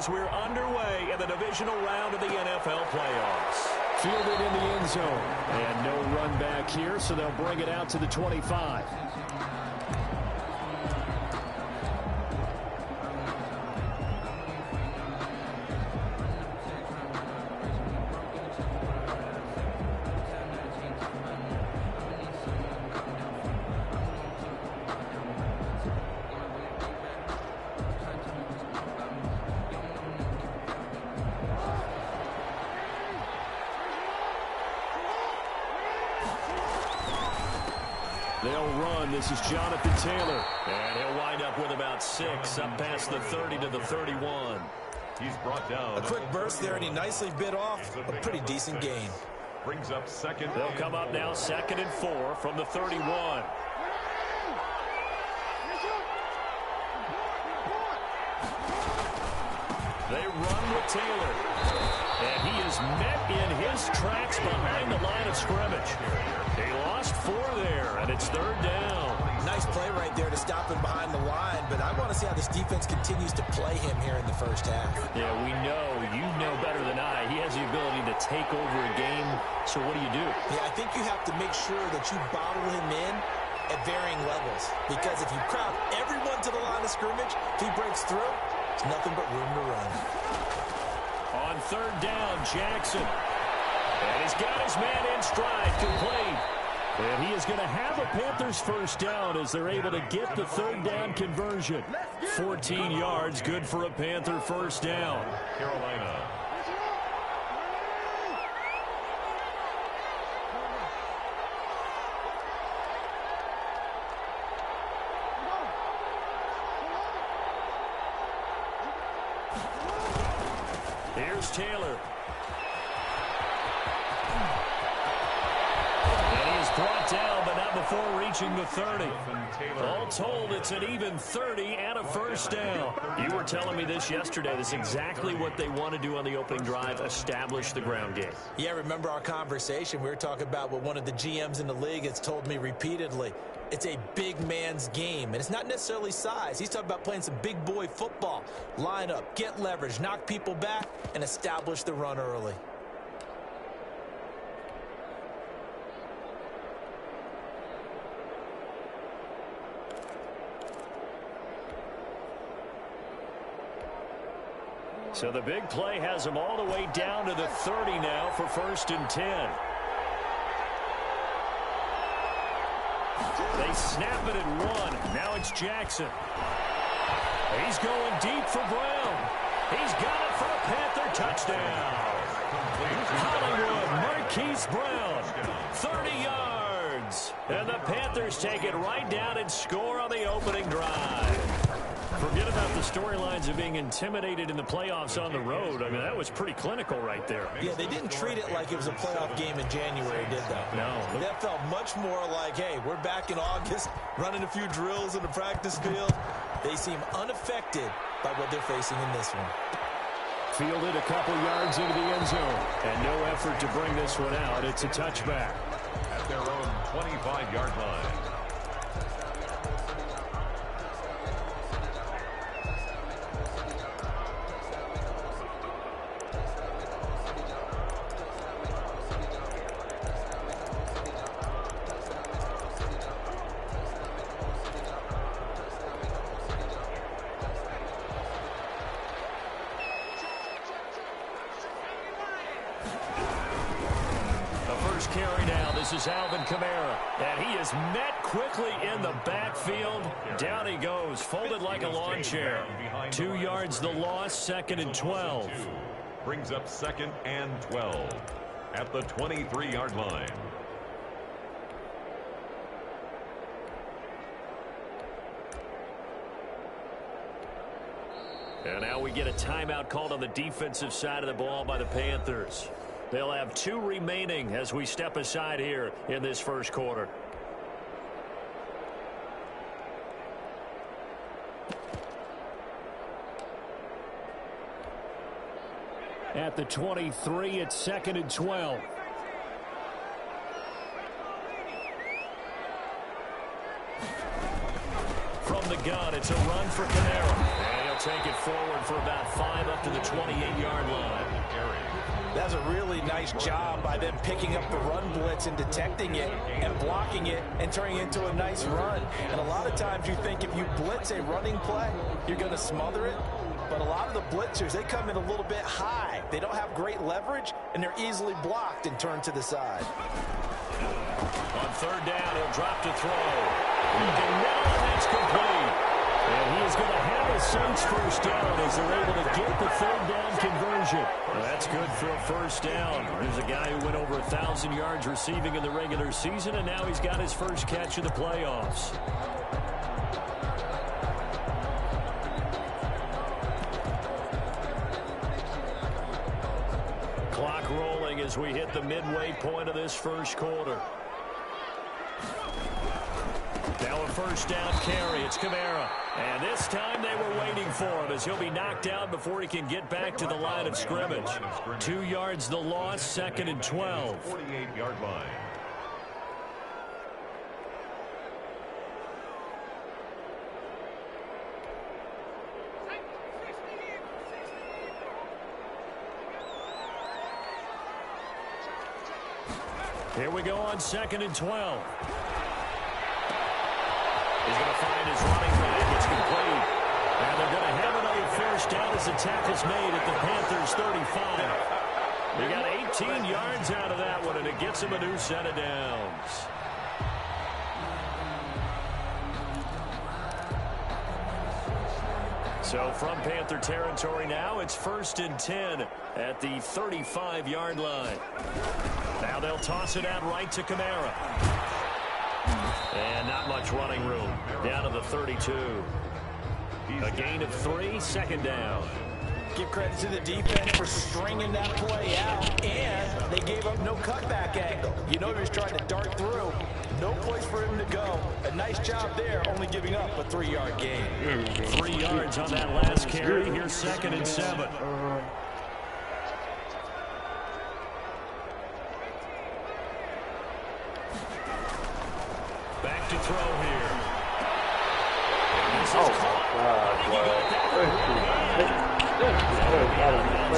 as we're underway in the divisional round of the NFL playoffs. Fielded in the end zone. And no run back here, so they'll bring it out to the 25. They'll run. This is Jonathan Taylor. And he'll wind up with about 6, up past the 30 to the 31. He's brought down. A quick burst there, and he nicely bit off a pretty decent gain. Brings up second. They'll come up now 2nd and 4 from the 31. They run with Taylor. And he is met in his tracks behind the line of scrimmage. He lost 4 there, and it's 3rd down. Nice play right there to stop him behind the line, but I want to see how this defense continues to play him here in the first half. Yeah, we know. You know better than I. He has the ability to take over a game, so what do? Yeah, I think you have to make sure that you bottle him in at varying levels, because if you crowd everyone to the line of scrimmage, if he breaks through, it's nothing but room to run. On 3rd down, Jackson. And he's got his man in stride, complete. And he is going to have a Panthers first down as they're able to get the 3rd down conversion. 14 yards, good for a Panther first down. Carolina. Here's Taylor. Brought down, but not before reaching the 30. All told, it's an even 30 and a first down. You were telling me this yesterday. This is exactly what they want to do on the opening drive, establish the ground game. Yeah, remember our conversation? We were talking about what one of the GMs in the league has told me repeatedly. It's a big man's game, and it's not necessarily size. He's talking about playing some big boy football. Line up, get leverage, knock people back, and establish the run early. So the big play has them all the way down to the 30 now for 1st and 10. They snap it and run. Now it's Jackson. He's going deep for Brown. He's got it for a Panther touchdown. Hollywood, Marquise Brown, 30 yards. And the Panthers take it right down and score on the opening drive. Forget about the storylines of being intimidated in the playoffs on the road. I mean, that was pretty clinical right there. Yeah, they didn't treat it like it was a playoff game in January, did they? No. That felt much more like, hey, we're back in August, running a few drills in the practice field. They seem unaffected by what they're facing in this one. Fielded a couple yards into the end zone. And no effort to bring this one out. It's a touchback. At their own 25-yard line. Carry now. This is Alvin Kamara. And he is met quickly in the backfield. Down he goes, folded like a lawn chair. 2 yards the loss, 2nd and 12. Brings up 2nd and 12 at the 23-yard line. And now we get a timeout called on the defensive side of the ball by the Panthers. They'll have 2 remaining as we step aside here in this first quarter. At the 23, it's 2nd and 12. From the gun, it's a run for Kamara. And he'll take it forward for about 5 up to the 28-yard line. That's a really nice job by them picking up the run blitz and detecting it and blocking it and turning it into a nice run. And a lot of times you think if you blitz a running play, you're going to smother it. But a lot of the blitzers, they come in a little bit high. They don't have great leverage, and they're easily blocked and turned to the side. On third down, he'll drop to throw. And that's complete. And he is going to have a Saints first down as they're able to get the third down conversion. Well, that's good for a first down. There's a guy who went over 1,000 yards receiving in the regular season, and now he's got his first catch of the playoffs. Clock rolling as we hit the midway point of this first quarter. Now a first down carry. It's Kamara. And this time they were waiting for him as he'll be knocked out before he can get back to the line of scrimmage. 2 yards the loss, 2nd and 12. 48-yard line. Here we go on 2nd and 12. He's going to find his running back. It's complete. And they're going to have another first down as the tackle's made at the Panthers' 35. They got 18 yards out of that one, and it gets him a new set of downs. So from Panther territory now, it's 1st and 10 at the 35-yard line. Now they'll toss it out right to Kamara. And not much running room. Down to the 32. A gain of 3, 2nd down. Give credit to the defense for stringing that play out, and they gave up no cutback angle. You know he was trying to dart through. No place for him to go. A nice job there, only giving up a 3-yard gain. 3 yards on that last carry. Here's 2nd and 7. Back to throw here.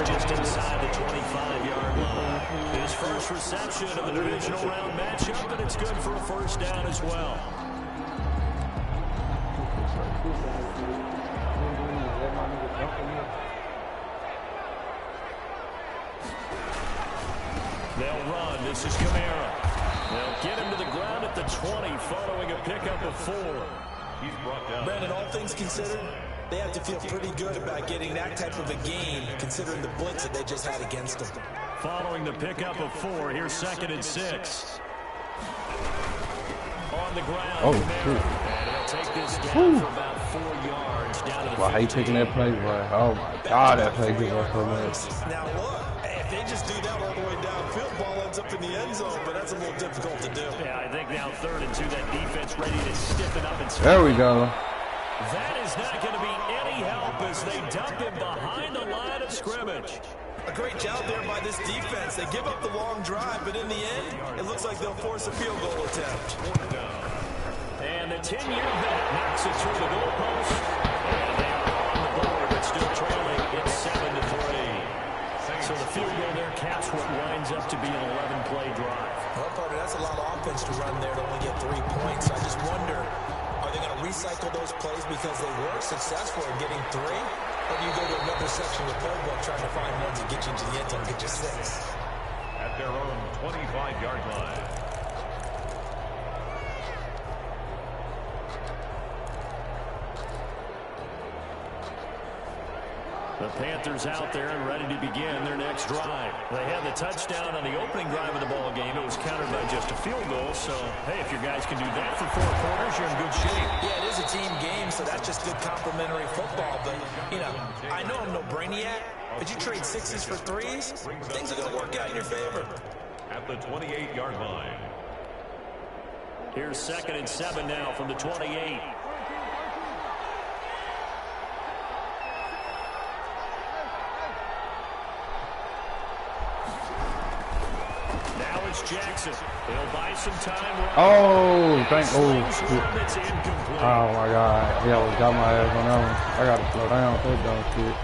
Just inside the 25-yard line. His first reception of the divisional round matchup, and it's good for a first down as well. They'll run. This is Kamara. They'll get him to the ground at the 20 following a pickup of 4. He's brought down. Brandon, all things considered, they have to feel pretty good about getting that type of a gain, considering the blitz that they just had against them. Following the pickup of 4, here's 2nd and 6. On the ground, Kamara. And he'll take this down for about 4 yards down to the 15. Wow, how you taking that play, boy? Oh my God, that play good off so much. Now look, if they just do that all the way downfield, ball ends up in the end zone, but that's a little difficult to do. Yeah, I think now 3rd and 2, that defense ready to stiffen up and start. There we go. That is not going to be any help as they dump him behind the line of scrimmage. A great job there by this defense. They give up the long drive, but in the end, it looks like they'll force a field goal attempt. And the 10-year vet knocks it through the goalpost. And they are on the board, but still trailing. It's 7-3. So the field goal there caps what winds up to be an 11-play drive. Well, partner, that's a lot of offense to run there to only get 3 points. I just wonder, are they going to recycle those plays because they were successful in getting 3? Or do you go to another section of the playbook trying to find ones that get you into the end zone and get you 6? At their own 25-yard line. The Panthers out there and ready to begin their next drive. They had the touchdown on the opening drive of the ball game. It was countered by just a field goal. So, hey, if your guys can do that for 4 quarters, you're in good shape. Yeah, it is a team game, so that's just good complimentary football. But, you know, I know I'm no brainiac, but you trade 6s for 3s, things are going to work out in your favor. At the 28-yard line. Here's 2nd and 7 now from the 28. it's Jackson. He'll buy some time. Oh, thank. Oh, That's incomplete. oh my God. Yeah, got my ass on that one. I got to slow down. That dumb shit.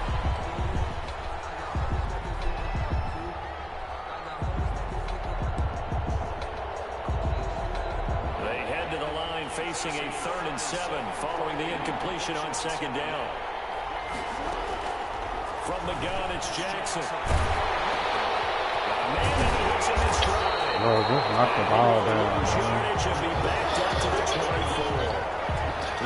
They head to the line facing a 3rd and 7 following the incompletion on 2nd down. From the gun, it's Jackson. Man, and he hits him in stride. Bro, just knock the ball down. Yardage and be backed up to the 24.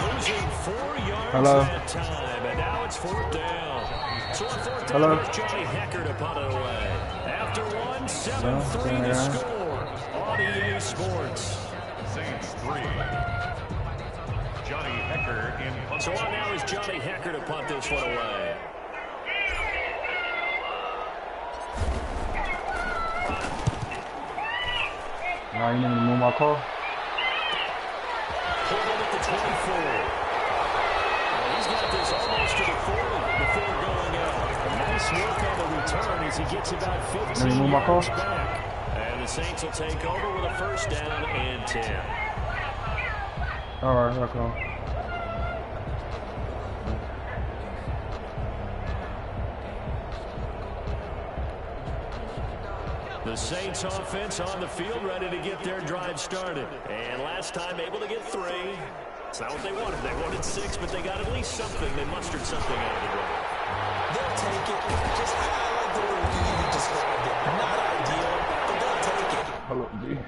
Losing 4 yards Hello. that time, and now it's 4th down. So on 4th down, Hello. Johnny Hecker to punt it away. After 1, 7-3 to score on EA Sports. Saints 3. Johnny Hecker in punt. So on now is Johnny Hecker to punt this one away. Now you need to move my car? Pulled in at the 24. Well, he's got this almost to the 40 before going out. A nice work on the return as he gets about 15 yards back. And the Saints will take over with a 1st down and 10. All right, okay. The Saints offense on the field ready to get their drive started. And last time able to get 3. It's not what they wanted. They wanted 6, but they got at least something. They mustered something out of the drive. They'll take it. Just I like the way you described it. Not ideal, but they'll take it. Hello, B.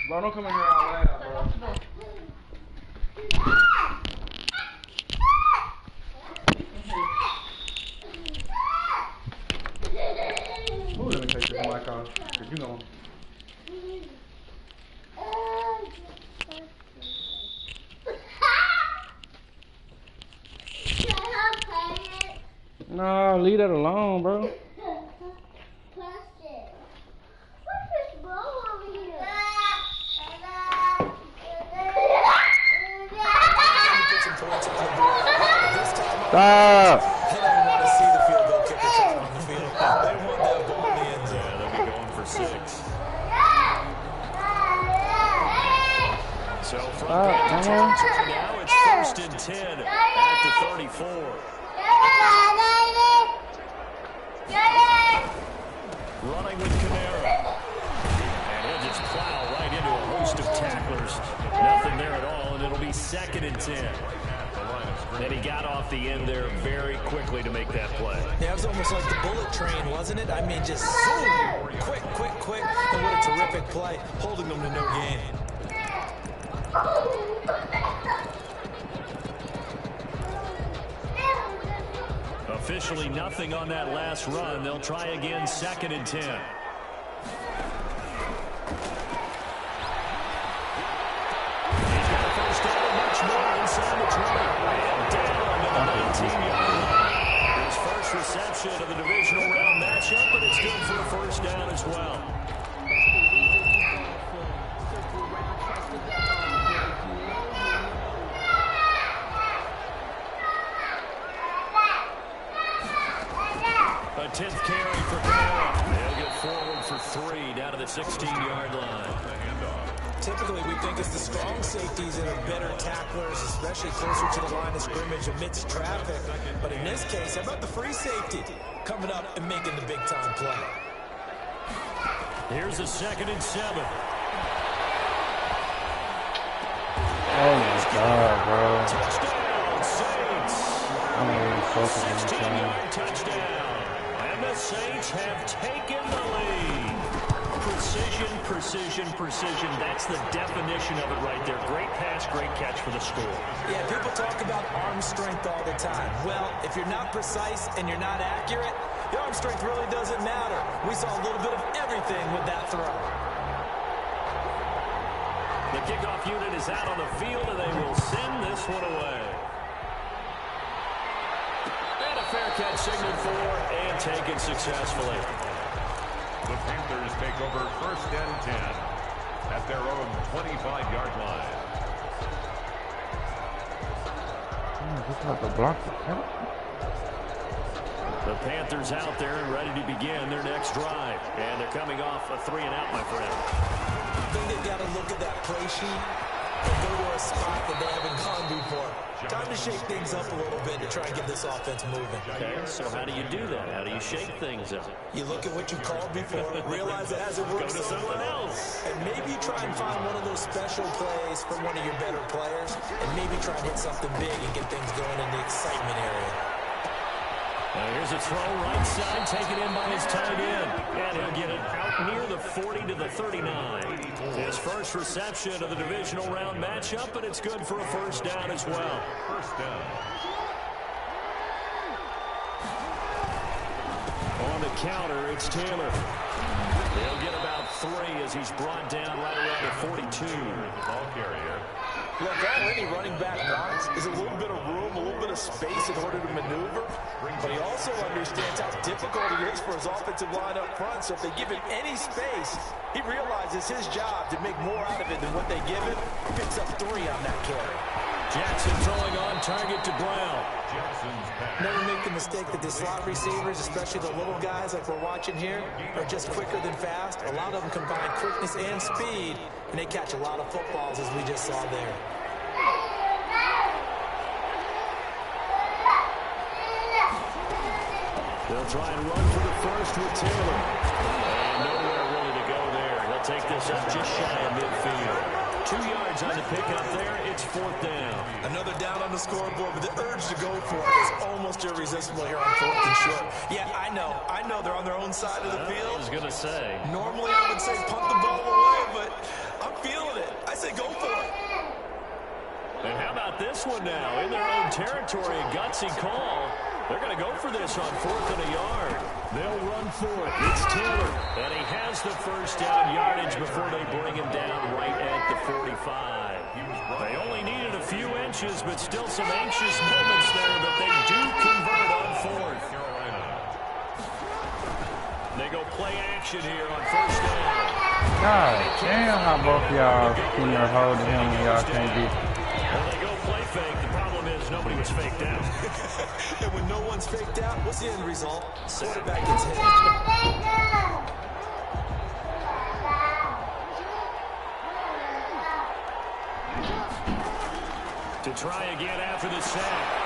Bro, don't come in here out loud, bro. Ooh, let me take this mic off. Cause you know. No, leave that alone, bro. Stop! They don't want to see the field goal kicker try on the field. They want that ball in the end zone. Yeah, they'll be going for 6. So from Panther territory now, it's 1st and 10 at the 34. Running with Kamara. And he'll just plow right into a host of tacklers. Nothing there at all, and it'll be 2nd and 10. And he got off the end there very quickly to make that play. Yeah, it was almost like the bullet train, wasn't it? I mean, just zoom, quick, quick, quick, and what a terrific play, holding them to no gain. Officially nothing on that last run. They'll try again, 2nd and 10. He's got a 1st down, much more inside the 20. And down to the 19-yard line. His first reception of the divisional round matchup, but it's good for a 1st down as well. A 10th carry for Brown. They'll get forward for 3 down to the 16-yard line. Typically, we think it's the strong safeties that are better tacklers, especially closer to the line of scrimmage amidst traffic. But in this case, how about the free safety coming up and making the big-time play? Here's a 2nd and 7. Oh my God, bro. Touchdown, Saints. I'm not even focused on this game. 16-yard touchdown. And the Saints have taken the lead. Precision, precision, precision. That's the definition of it right there. Great pass, great catch for the score. Yeah, people talk about arm strength all the time. Well, if you're not precise and you're not accurate, your arm strength really doesn't matter. We saw a little bit of everything with that throw. The kickoff unit is out on the field, and they will send this one away. And a fair catch signaled for and taken successfully. The Panthers take over 1st and 10 at their own 25-yard line. Just have to block the catch. The Panthers out there and ready to begin their next drive. And they're coming off a 3-and-out, my friend. I think they've got to look at that play sheet and go to a spot that they haven't gone before. Time to shake things up a little bit to try and get this offense moving. Okay, so how do you do that? How do you shake things up? You look at what you called before, realize it hasn't worked Go to so something well, else. and maybe try and find one of those special plays from one of your better players, and maybe try and hit something big and get things going in the excitement area. Here's a throw right side, taken in by his tight end. And he'll get it out near the 40 to the 39. His first reception of the divisional round matchup, and it's good for a 1st down as well. 1st down. On the counter, it's Taylor. He'll get about 3 as he's brought down right around the 42. The ball carrier. Look, all any running back wants is a little bit of room, a little bit of space in order to maneuver. But he also understands how difficult it is for his offensive line up front. So if they give him any space, he realizes his job to make more out of it than what they give him. Picks up 3 on that carry. Jackson throwing on target to Brown. Jackson's pass. Never make the mistake that the slot receivers, especially the little guys like we're watching here, are just quicker than fast. A lot of them combine quickness and speed, and they catch a lot of footballs, as we just saw there. They'll try and run for the first with Taylor. And nowhere really to go there. He'll take this up just shy of midfield. 2 yards on the pickup there. It's 4th down. Another down on the scoreboard, but the urge to go for it is almost irresistible here on 4th and short. Yeah, I know they're on their own side of the field. I was going to say. Normally I would say punt the ball away, but I'm feeling it. I say go for it. And how about this one now? In their own territory, a gutsy call. They're going to go for this on 4th and a yard. They'll run for it. It's Taylor. And he has the 1st down yardage before they bring him down right at the 45. They only needed a few inches, but still some anxious moments there, but they do convert on 4th. They go play action here on 1st down. God damn how both y'all senior holding him and y'all can't be. Well, they go play fake. The problem is nobody was faked out. And when no one's faked out, what's the end result? Quarterback gets hit. To try again after the sack.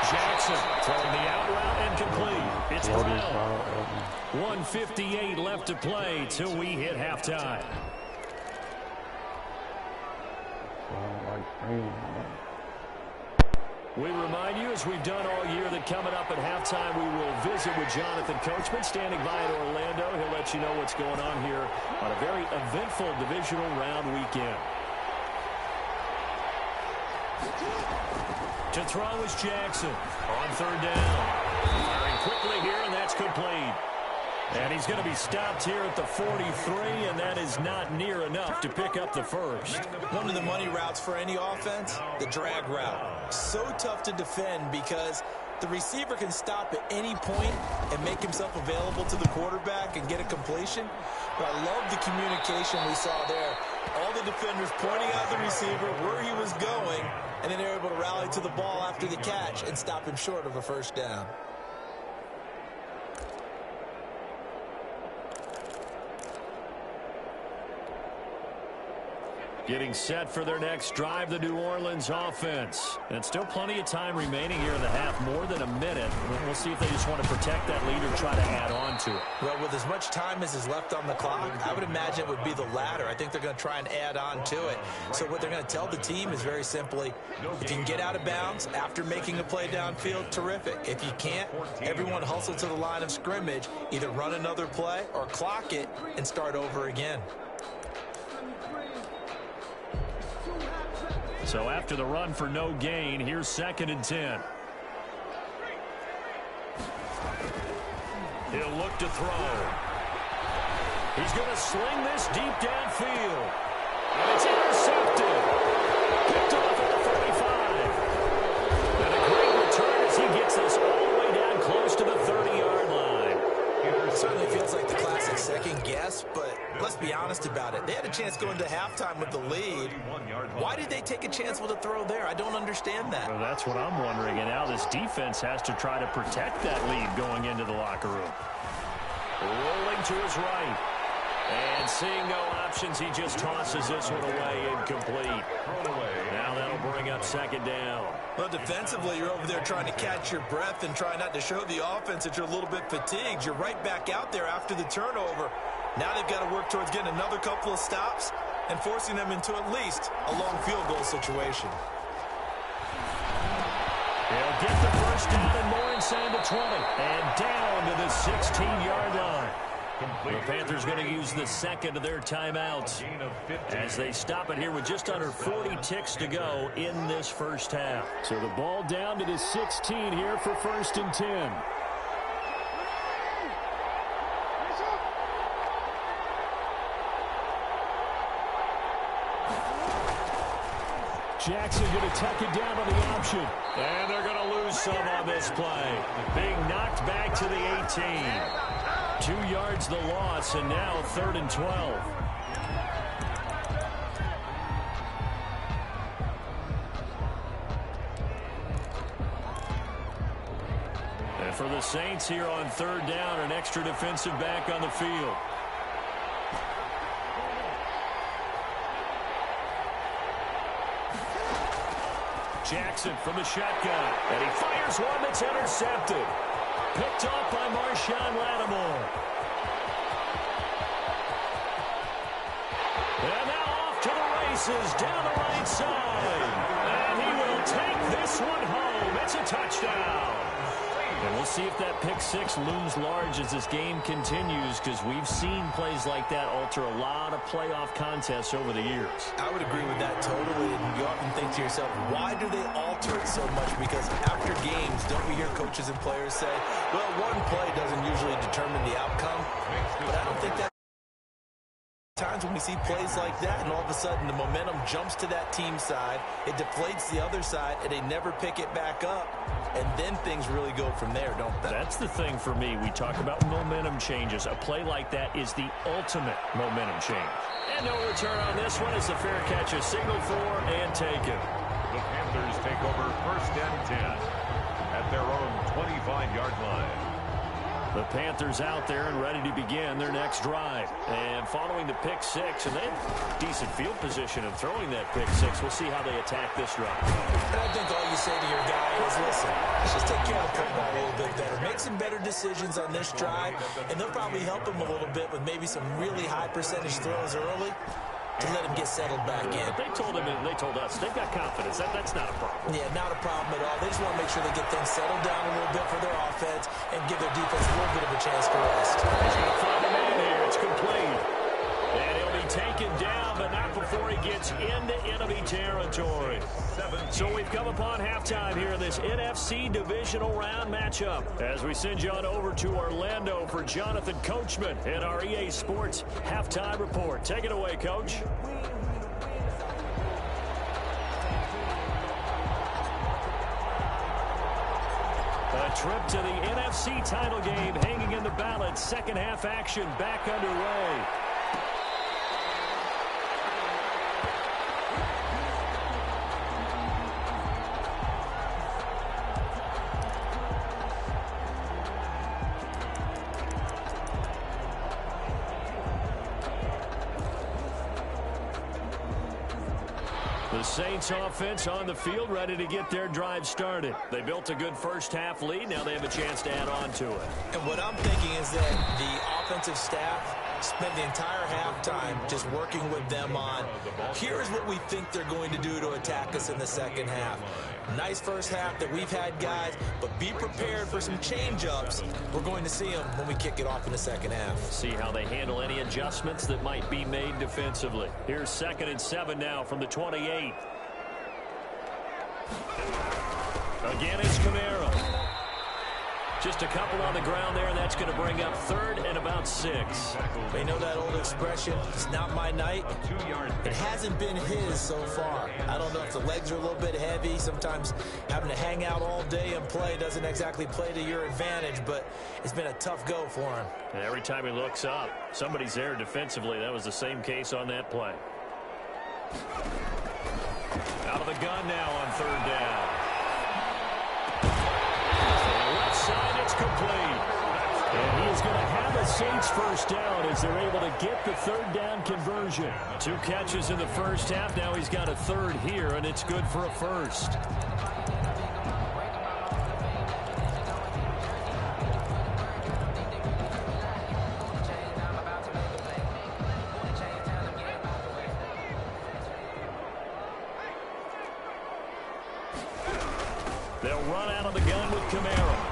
Jackson throwing the out route and complete. It's Brown. 1:58 left to play till we hit halftime. We remind you, as we've done all year, that coming up at halftime, we will visit with Jonathan Coachman, standing by in Orlando. He'll let you know what's going on here on a very eventful divisional round weekend. To throw is Jackson on 3rd down. Firing quickly here, and that's complete. And he's going to be stopped here at the 43, and that is not near enough to pick up the 1st. One of the money routes for any offense, the drag route. So tough to defend because The receiver can stop at any point and make himself available to the quarterback and get a completion. But I love the communication we saw there. All the defenders pointing out the receiver, where he was going, and then they're able to rally to the ball after the catch and stop him short of a first down. Getting set for their next drive, the New Orleans offense. And still plenty of time remaining here in the half, more than a minute. We'll see if they just want to protect that lead or try to add on to it. Well, with as much time as is left on the clock, I would imagine it would be the latter. I think they're going to try and add on to it. So what they're going to tell the team is very simply, if you can get out of bounds after making a play downfield, terrific. If you can't, everyone hustle to the line of scrimmage, either run another play or clock it and start over again. So after the run for no gain, here's 2nd and 10. He'll look to throw. He's going to sling this deep downfield. And it's intercepted. Picked off at the 35. And a great return as he gets this all the way down close to the 30-yard line. It certainly feels like the classic second guess, but let's be honest about it. They had a chance going to halftime with the lead. Why did they take a chance with a throw there? I don't understand that. Well, that's what I'm wondering. And now this defense has to try to protect that lead going into the locker room. Rolling to his right. And seeing no options, he just tosses this one away, incomplete. Now that'll bring up 2nd down. Well, defensively, you're over there trying to catch your breath and try not to show the offense that you're a little bit fatigued. You're right back out there after the turnover. Now they've got to work towards getting another couple of stops and forcing them into at least a long field goal situation. They'll get the first down and more inside the 20. And down to the 16-yard line. The Panthers going to use the second of their timeouts as they stop it here with just under 40 ticks to go in this first half. So the ball down to the 16 here for 1st and 10. Jackson going to tuck it down on the option. And they're going to lose some on this play. Being knocked back to the 18. 2 yards the loss, and now 3rd and 12. And for the Saints here on 3rd down, an extra defensive back on the field. Jackson from the shotgun, and he fires one that's intercepted. Picked off by Marshawn Lattimore. And now off to the races down the right side. And he will take this one home. It's a touchdown. And we'll see if that pick six looms large as this game continues, because we've seen plays like that alter a lot of playoff contests over the years. I would agree with that totally, and you often think to yourself, why do they alter it so much? Because after games, don't we hear coaches and players say, well, one play doesn't usually determine the outcome, but I don't think that times when we see plays like that and all of a sudden the momentum jumps to that team side, it deflates the other side, and they never pick it back up, and then things really go from there, don't they? That's the thing for me. We talk about momentum changes. A play like that is the ultimate momentum change. And no return on this one as the fair catch is signaled for and taken. The Panthers take over 1st and 10 at their own 25-yard line. The Panthers out there and ready to begin their next drive. And following the pick six, and they have decent field position of throwing that pick six. We'll see how they attack this drive. And I think all you say to your guy is, listen, let's just take care of the football a little bit better. Make some better decisions on this drive, and they'll probably help him a little bit with maybe some really high percentage throws early to let him get settled back in. They told him, and they told us, they've got confidence. That's not a problem. Yeah, not a problem at all. They just want to make sure they get things settled down a little bit for their offense and give their defense a little bit of a chance to rest. He's going to find a man here. It's complete. And he'll be taken down, but not before he gets into enemy territory. So we've come upon halftime here in this NFC divisional round matchup as we send you on over to Orlando for Jonathan Coachman in our EA Sports Halftime Report. Take it away, Coach. trip to the NFC title game hanging in the balance. Second half action back underway. The Saints offense on the field, ready to get their drive started. They built a good first half lead. Now they have a chance to add on to it. And what I'm thinking is that the offensive staff spent the entire halftime just working with them on, here's what we think they're going to do to attack us in the second half. Nice first half that we've had, guys, but be prepared for some change-ups. We're going to see them when we kick it off in the second half. See how they handle any adjustments that might be made defensively. Here's 2nd and 7 now from the 28. Again, it's Kamara. Just a couple on the ground there, and that's going to bring up 3rd and about 6. They know that old expression, it's not my night. It hasn't been his so far. I don't know if the legs are a little bit heavy. Sometimes having to hang out all day and play doesn't exactly play to your advantage, but it's been a tough go for him. And every time he looks up, somebody's there defensively. That was the same case on that play. Out of the gun now on 3rd down. Side, it's complete. And he is going to have a Saints first down as they're able to get the 3rd down conversion. 2 catches in the first half. Now he's got a 3rd here, and it's good for a 1st. They'll run out of the gun with Kamara.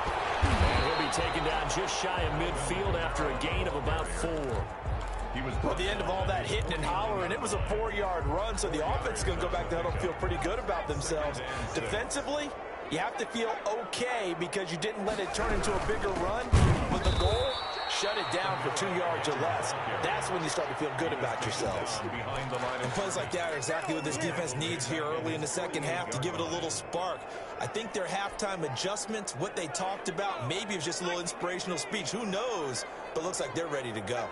Taken down just shy of midfield after a gain of about 4. He was at the end of all that hitting and hollering. It was a 4-yard run, so the offense is going to go back to huddle and feel pretty good about themselves. Defensively, you have to feel okay because you didn't let it turn into a bigger run. But the goal, shut it down for 2 yards or less. That's when you start to feel good about yourselves. And plays like that are exactly what this defense needs here early in the second half to give it a little spark. I think their halftime adjustments, what they talked about, maybe it was just a little inspirational speech. Who knows? But looks like they're ready to go.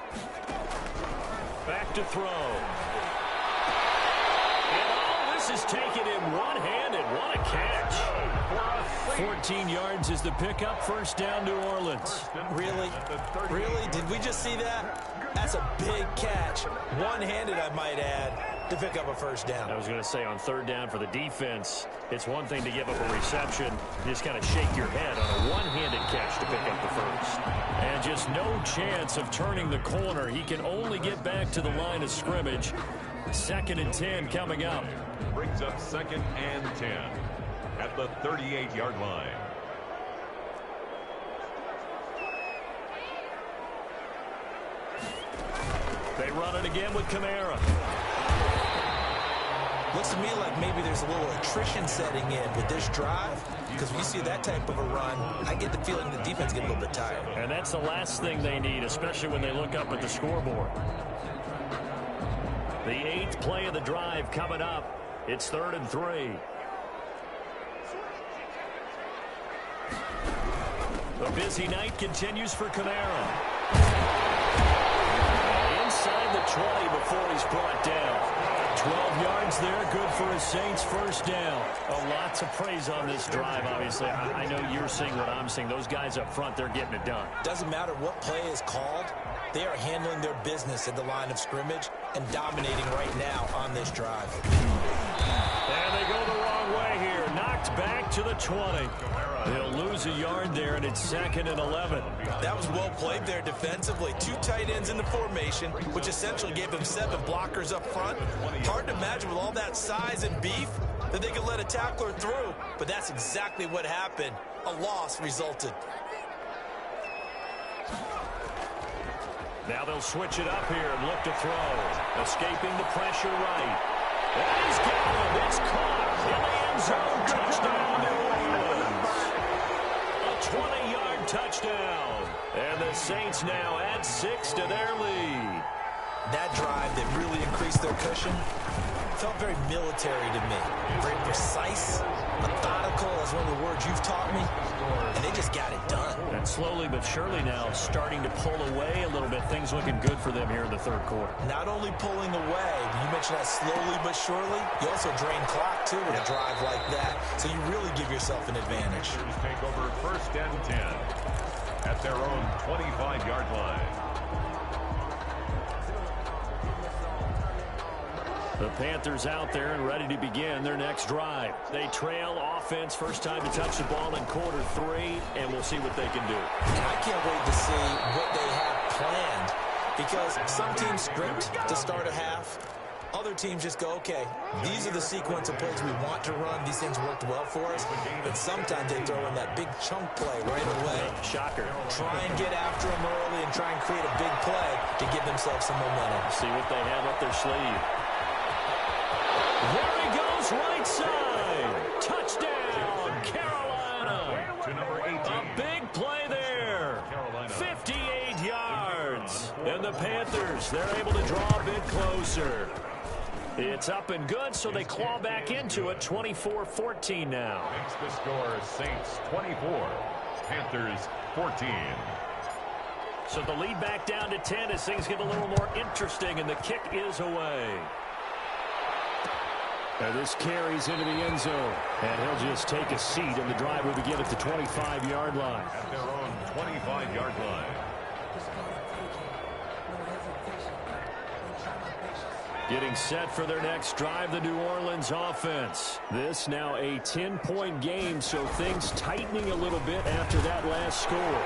Back to throw. And all this is taken in one-handed. What a catch. 14 yards is the pickup. First down, New Orleans. Really? Really? Did we just see that? That's a big catch. One-handed, I might add, to pick up a first down. I was going to say, on 3rd down for the defense, it's one thing to give up a reception. You just kind of shake your head on a one-handed catch to pick up the first. And just no chance of turning the corner. He can only get back to the line of scrimmage. 2nd and 10 coming up. Brings up 2nd and 10 at the 38-yard line. They run it again with Kamara. Looks to me like maybe there's a little attrition setting in with this drive, because when you see that type of a run, I get the feeling the defense gets a little bit tired. And that's the last thing they need, especially when they look up at the scoreboard. The 8th play of the drive coming up. It's 3rd and 3. The busy night continues for Kamara. Inside the 20 before he's brought down. 12 yards there, good for a Saints first down. Lots of praise on this drive, obviously. I know you're seeing what I'm seeing. Those guys up front, they're getting it done. Doesn't matter what play is called. They are handling their business at the line of scrimmage and dominating right now on this drive. And they go the wrong way here. Knocked back to the 20. They'll lose a yard there, and it's 2nd and 11. That was well played there defensively. 2 tight ends in the formation, which essentially gave them 7 blockers up front. Hard to imagine with all that size and beef that they could let a tackler through, but that's exactly what happened. A loss resulted. Now they'll switch it up here and look to throw. Escaping the pressure right. And he's got it. It's caught in the end zone. Touchdown, New Orleans. A 20-yard touchdown. And the Saints now add 6 to their lead. That drive that really increased their cushion, felt very military to me. Very precise, methodical is one of the words you've taught me. And they just got it done. And slowly but surely now starting to pull away a little bit. Things looking good for them here in the third quarter. Not only pulling away, you mentioned that slowly but surely, you also drain clock too with a drive like that. So you really give yourself an advantage. Take over 1st and 10 at their own 25-yard line. The Panthers out there and ready to begin their next drive. They trail offense, first time to touch the ball in quarter 3, and we'll see what they can do. And I can't wait to see what they have planned, because some teams script to start a half. Other teams just go, okay, these are the sequence of plays we want to run. These things worked well for us. But sometimes they throw in that big chunk play right away. Shocker. Try and get after them early and try and create a big play to give themselves some momentum. See what they have up their sleeve. There he goes, right side. Touchdown, Carolina. To number 18. A big play there. 58 yards. And the Panthers, they're able to draw a bit closer. It's up and good, so they claw back into it, 24-14 now. Makes the score Saints 24, Panthers 14. So the lead back down to 10 as things get a little more interesting, and the kick is away. And this carries into the end zone. And he'll just take a seat, and the drive will begin at the 25-yard line. At their own 25-yard line. Getting set for their next drive, the New Orleans offense. This now a 10-point game, so things tightening a little bit after that last score.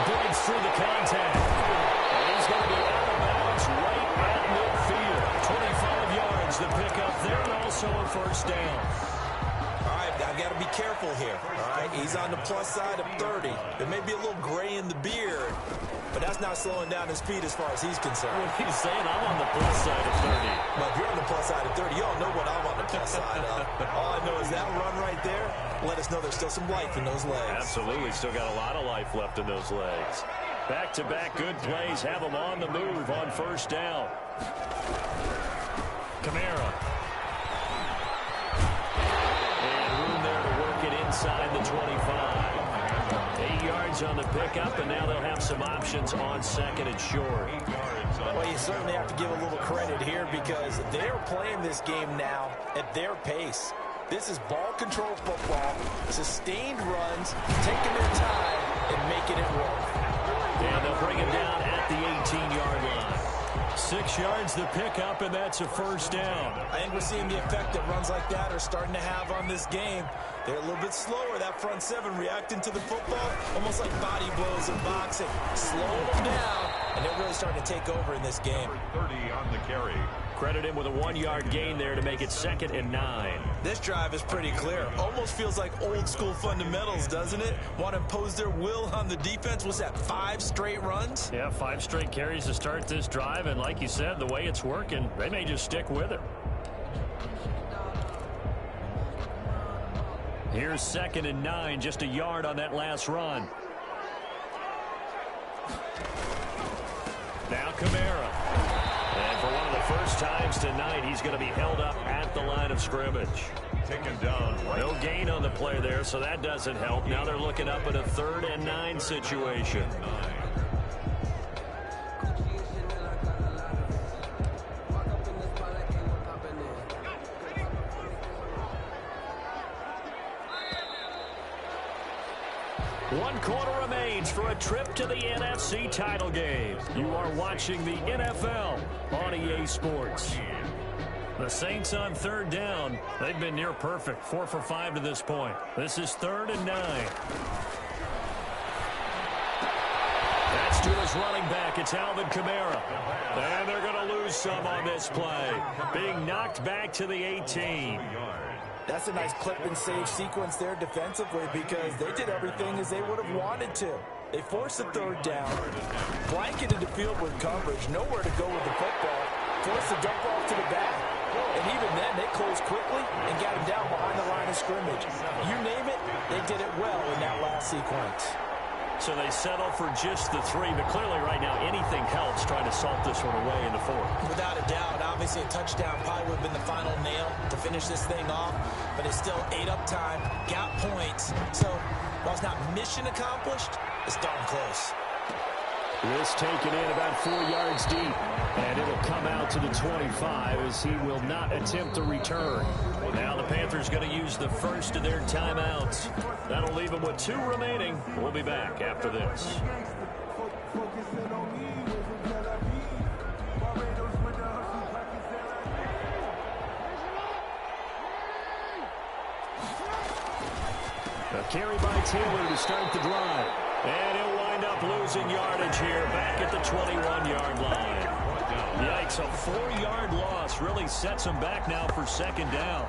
Breaks through the contact. And he's going to be out of bounds right at midfield. 25 yards the pickup there, and also a first down. All right, I've got to be careful here. All right, he's on the plus side of 30. There may be a little gray in the beard, but that's not slowing down his speed as far as he's concerned. What he's saying, I'm on the plus side of 30. Well, if you're on the plus side of 30, you all know what I'm on the plus side of. All I know is that run right there let us know there's still some life in those legs. Absolutely, still got a lot of life left in those legs. Back-to-back good plays have them on the move on first down. Kamara. And room there to work it inside the 25. 8 yards on the pickup, and now they'll have some options on second and short. Well, you certainly have to give a little credit here because they're playing this game now at their pace. This is ball control football, sustained runs, taking their time and making it work. And they'll bring it down at the 18-yard line. 6 yards the pickup, and that's a first down. I think we're seeing the effect that runs like that are starting to have on this game. They're a little bit slower, that front seven, reacting to the football, almost like body blows in boxing. Slowing them down, and they're really starting to take over in this game. 30 on the carry. Credit him with a 1-yard gain there to make it 2nd and 9. This drive is pretty clear. Almost feels like old school fundamentals, doesn't it? Want to impose their will on the defense. What's that, 5 straight runs? Yeah, 5 straight carries to start this drive, and like you said, the way it's working, they may just stick with it. Here's 2nd and 9, just a yard on that last run. Now Kamara. And for one of the first times tonight, he's going to be held up at the line of scrimmage. Taken down. No gain on the play there, so that doesn't help. Now they're looking up at a 3rd and 9 situation. One quarter remains for a trip to the NFC title game. You are watching the NFL on EA Sports. The Saints on 3rd down. They've been near perfect, 4 for 5 to this point. This is 3rd and 9. That's to his running back. It's Alvin Kamara. And they're going to lose some on this play. Being knocked back to the 18. That's a nice clip and save sequence there defensively because they did everything as they would have wanted to. They forced the 3rd down, blanketed the field with coverage, nowhere to go with the football, forced the dump off to the back. And even then, they closed quickly and got him down behind the line of scrimmage. You name it, they did it well in that last sequence. So they settle for just the 3, but clearly right now anything helps trying to salt this one away in the 4th. Without a doubt, obviously a touchdown probably would have been the final nail to finish this thing off, but it's still 8 up time, got points. So while it's not mission accomplished, it's darn close. This taken in about 4 yards deep, and it'll come out to the 25 as he will not attempt a return. Now the Panthers going to use the first of their timeouts. That'll leave them with 2 remaining. We'll be back after this. A carry by Taylor to start the drive. And he'll wind up losing yardage here back at the 21-yard line. Yikes, a 4-yard loss really sets him back now for 2nd down.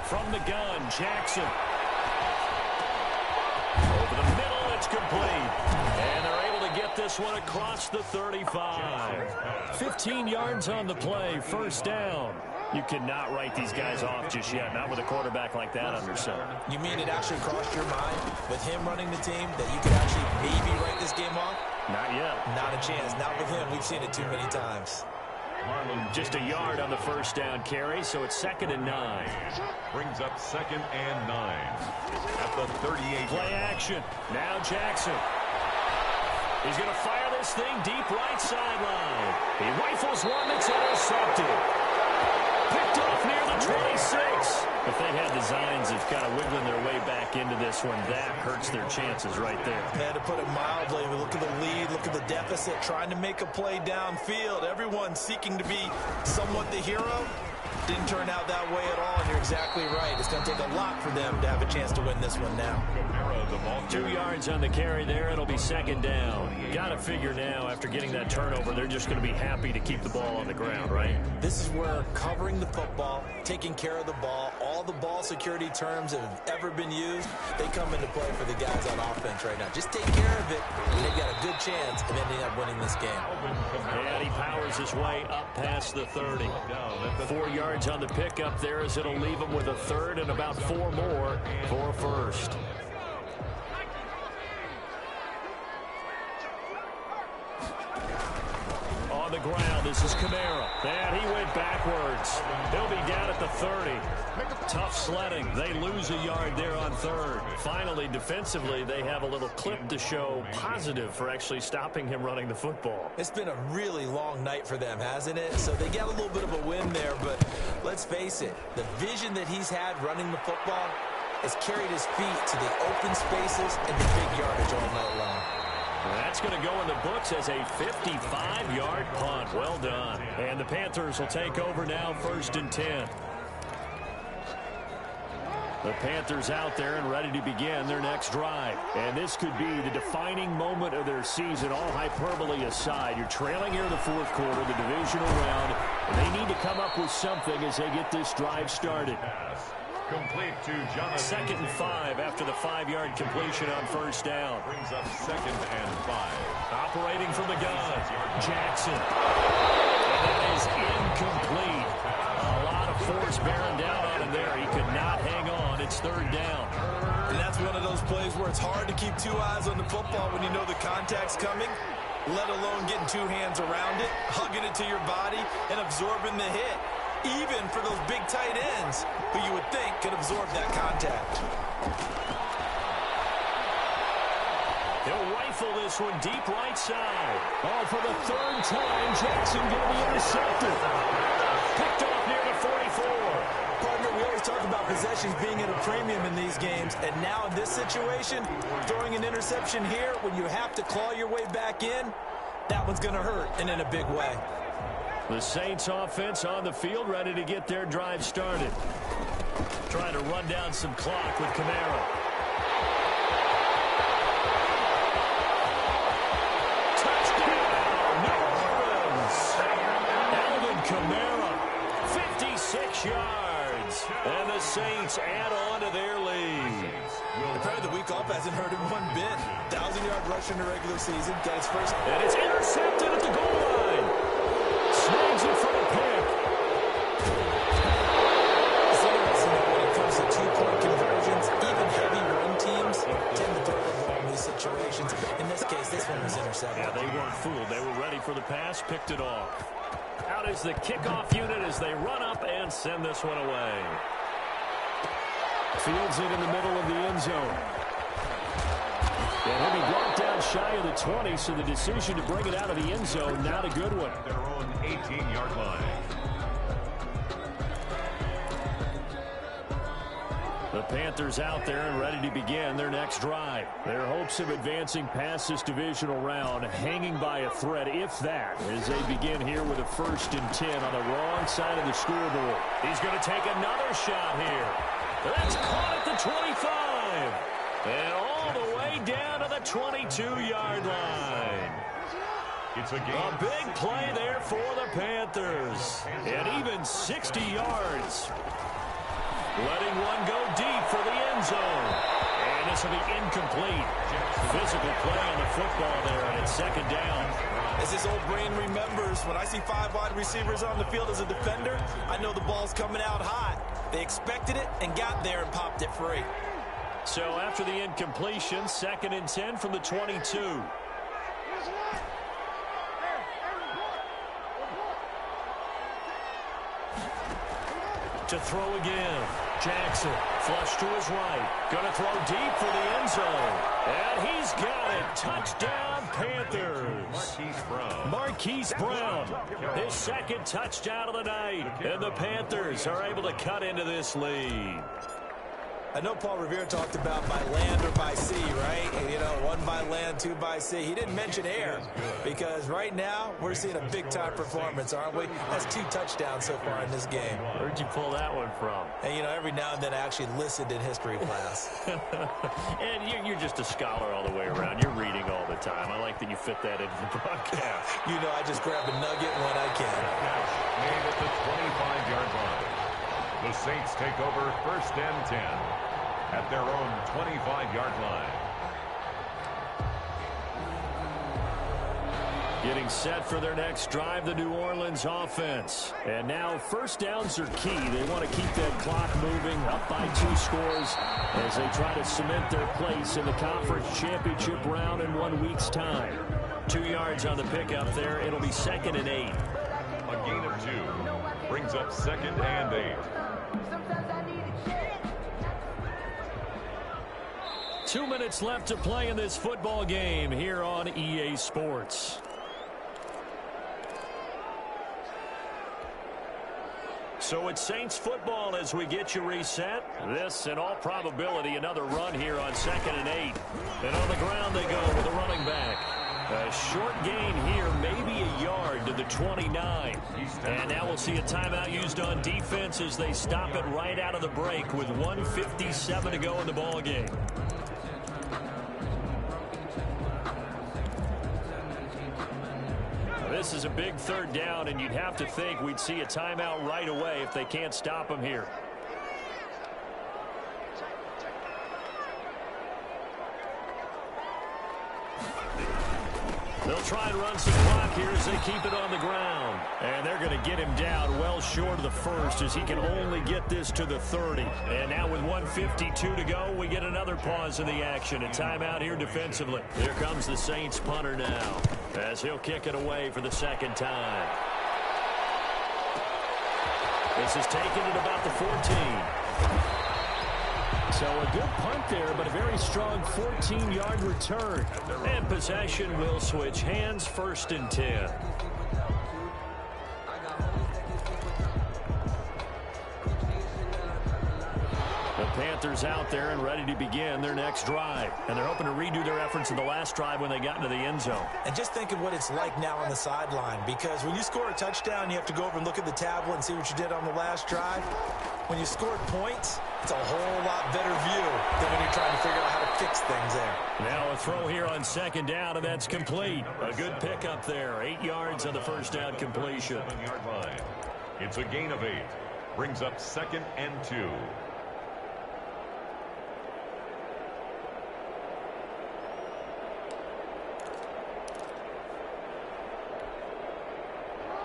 From the gun, Jackson. Over the middle, it's complete. And they're able to get this one across the 35. 15 yards on the play, 1st down. You cannot write these guys off just yet, not with a quarterback like that under center. You mean it actually crossed your mind with him running the team that you could actually maybe write this game off? Not yet. Not a chance. Not with him. We've seen it too many times. Just a yard on the 1st down carry, so it's 2nd and 9. Brings up 2nd and 9 at the 38. Play action. Now Jackson. He's going to fire this thing deep right sideline. He rifles one that's intercepted. Picked off near the 26. If they had designs of kind of wiggling their way back into this one, that hurts their chances right there. Man, to put it mildly, we look at the lead, look at the deficit, trying to make a play downfield. Everyone seeking to be somewhat the hero. Didn't turn out that way at all, and you're exactly right. It's going to take a lot for them to have a chance to win this one now. 2 yards on the carry there. It'll be 2nd down. Got to figure now, after getting that turnover, they're just going to be happy to keep the ball on the ground, right? This is where covering the football, taking care of the ball, all the ball security terms that have ever been used, they come into play for the guys on offense right now. Just take care of it, and they've got a good chance of ending up winning this game. And he powers his way up past the 30. 4 yards on the pickup there as it'll leave him with a 3rd and about 4 more for a 1st. On the ground, this is Kamara. And he went backwards. He'll be down at the 30. Tough sledding. They lose a yard there on 3rd. Finally, defensively, they have a little clip to show positive for actually stopping him running the football. It's been a really long night for them, hasn't it? So they got a little bit of a win there, but let's face it, the vision that he's had running the football has carried his feet to the open spaces and the big yardage all night long. That's going to go in the books as a 55-yard punt. Well done. And the Panthers will take over now, 1st and 10. The Panthers out there and ready to begin their next drive. And this could be the defining moment of their season, all hyperbole aside. You're trailing here in the 4th quarter, the divisional round. And they need to come up with something as they get this drive started. Complete to Jonathan. 2nd and 5 after the 5-yard completion on 1st down. Brings up 2nd and 5. Operating from the gun, Jackson. And that is incomplete. A lot of force bearing down on him there. He could not hang on. It's 3rd down. And that's one of those plays where it's hard to keep 2 eyes on the football when you know the contact's coming, let alone getting 2 hands around it, hugging it to your body, and absorbing the hit. Even for those big tight ends who you would think could absorb that contact. He'll rifle this one deep right side. Oh, for the 3rd time, Jackson going to be intercepted. Picked off near the 44. Partner, we always talk about possessions being at a premium in these games, and now in this situation, throwing an interception here when you have to claw your way back in, that one's going to hurt, and in a big way. The Saints offense on the field, ready to get their drive started. Trying to run down some clock with Kamara. Touchdown, New Orleans! Alvin Kamara, 56 yards. And the Saints add on to their lead. Apparently the week off hasn't hurt him one bit. 1,000-yard rush in the regular season. Got his first. And it's intercepted at the goal line. for the pass, picked it off. Out is the kickoff unit as they run up and send this one away. Fields it in the middle of the end zone. And he'll be brought down shy of the 20, so the decision to bring it out of the end zone, not a good one. Their own 18-yard line. The Panthers out there and ready to begin their next drive. Their hopes of advancing past this divisional round hanging by a thread, if that, as they begin here with a 1st and 10 on the wrong side of the scoreboard. He's going to take another shot here. That's caught at the 25. And all the way down to the 22-yard line. It's a big play there for the Panthers. And even 60 yards. Letting one go deep for the end zone. And this will be incomplete. Physical play on the football there, and it's 2nd down. As his old brain remembers, when I see 5 wide receivers on the field as a defender, I know the ball's coming out hot. They expected it and got there and popped it free. So after the incompletion, 2nd and 10 from the 22. To throw again. Jackson, flush to his right. Going to throw deep for the end zone. And he's got it. Touchdown, Panthers. Marquise Brown. His 2nd touchdown of the night. And the Panthers are able to cut into this lead. I know Paul Revere talked about by land or by sea, right? And, you know, 1 by land, 2 by sea. He didn't mention air because right now we're seeing a big-time performance, aren't we? That's 2 touchdowns so far in this game. Where'd you pull that one from? And, you know, every now and then I actually listened in history class. And you're just a scholar all the way around. You're reading all the time. I like that you fit that into the broadcast. You know, I just grab a nugget when I can. Made at the 25-yard line. The Saints take over 1st and 10 at their own 25-yard line. Getting set for their next drive, the New Orleans offense. And now 1st downs are key. They want to keep that clock moving, up by 2 scores as they try to cement their place in the conference championship round in 1 week's time. 2 yards on the pickup there. It'll be 2nd and 8. A gain of 2 brings up 2nd and 8. 2 minutes left to play in this football game here on EA Sports. So it's Saints football as we get you reset. This, in all probability, another run here on 2nd and 8. And on the ground they go with a running back. A short gain here, maybe a yard to the 29. And now we'll see a timeout used on defense as they stop it right out of the break with 1:57 to go in the ball game. This is a big 3rd down, and you'd have to think we'd see a timeout right away if they can't stop him here. They'll try and run some clock here as they keep it on the ground. And they're going to get him down well short of the 1st as he can only get this to the 30. And now with 1:52 to go, we get another pause in the action. A timeout here defensively. Here comes the Saints punter now as he'll kick it away for the 2nd time. This is taken at about the 14. So a good punt there, but a very strong 14-yard return. And possession will switch hands, 1st and 10. The Panthers out there and ready to begin their next drive. And they're hoping to redo their efforts in the last drive when they got into the end zone. And just think of what it's like now on the sideline, because when you score a touchdown, you have to go over and look at the tablet and see what you did on the last drive. When you scored points, it's a whole lot better view than when you're trying to figure out how to fix things there. Now a throw here on 2nd down, and that's complete. A good pickup there. 8 yards on the 1st down completion. 7-yard line. It's a gain of 8. Brings up 2nd and 2.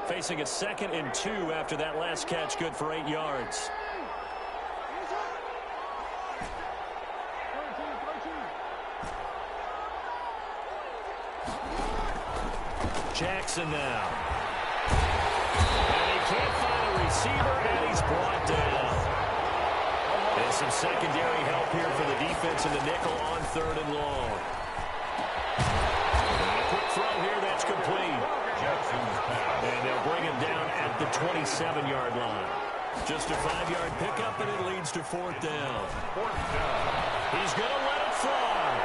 Facing a 2nd and 2 after that last catch, good for 8 yards. Jackson now. And he can't find a receiver, and he's brought down. And some secondary help here for the defense in the nickel on 3rd and long. And a quick throw here, that's complete. And they'll bring him down at the 27-yard line. Just a 5-yard pickup, and it leads to 4th down. He's going to let it fly.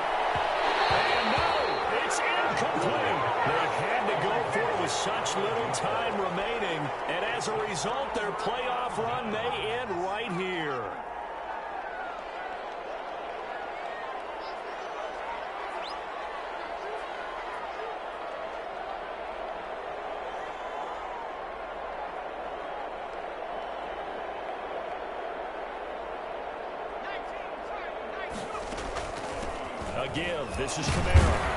And no, it's incomplete. They had to go for it with such little time remaining. And as a result, their playoff run may end right here. A give. This is Kamara.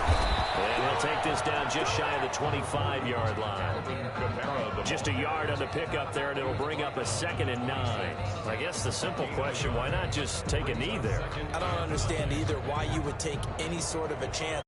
And he'll take this down just shy of the 25-yard line. Just a yard on the pickup there, and it'll bring up a 2nd and 9. I guess the simple question, why not just take a knee there? I don't understand either why you would take any sort of a chance.